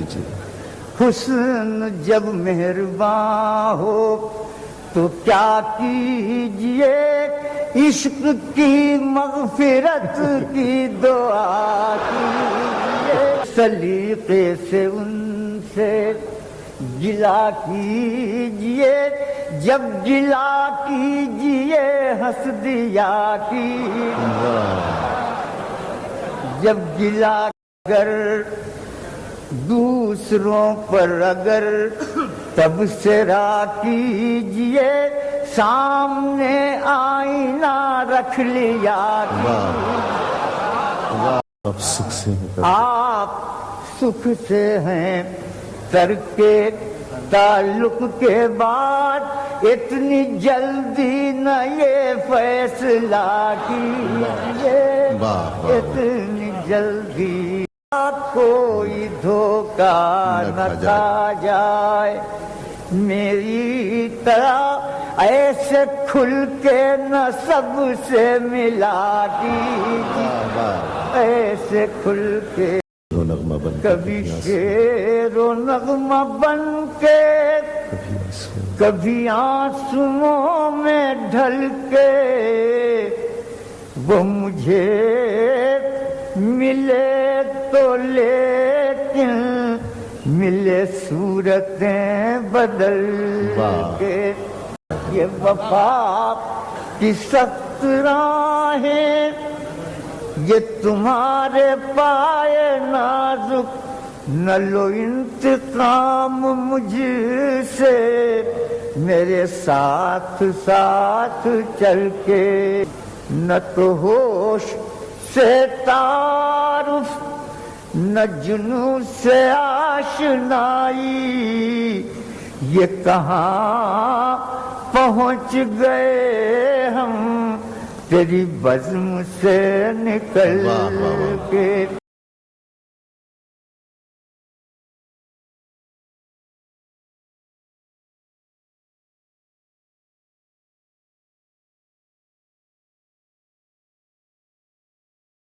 جی حسن جب مہربان ہو تو کیا کیجئے، عشق کی مغفرت کی دعا کیجئے، سلیقے سے ان سے گلا کیجئے، جب گلا کیجئے ہنس دیا کیجئے، جب گلا اگر دوسروں پر اگر تبصرہ کیجئے، سامنے آئینہ رکھ لیا آپ سکھ سے ہیں، آپ سکھ سے ہیں، ترک تعلق کے بعد اتنی جلدی نہ یہ فیصلہ کیجئے، اتنی جلدی کوئی دھوکہ نہ کھا جائے، میری طرح ایسے کھل کے نہ سب سے ملا کیجئے، ایسے کھل کے کبھی شعر و نغمہ بن کے، کبھی آنسوؤں میں ڈھل کے، وہ مجھے ملے تو لیکن ملے صورتیں بدل کے، یہ وفا کی سخت راہیں، یہ تمہارے پائے نازک، نہ لو انتقام مجھ سے، میرے ساتھ ساتھ چل کے، نہ تو ہوش سے تعارف، نہ جنوں سے آشنائی، یہ کہاں پہنچ گئے ہم تیری بزم سے نکل کے۔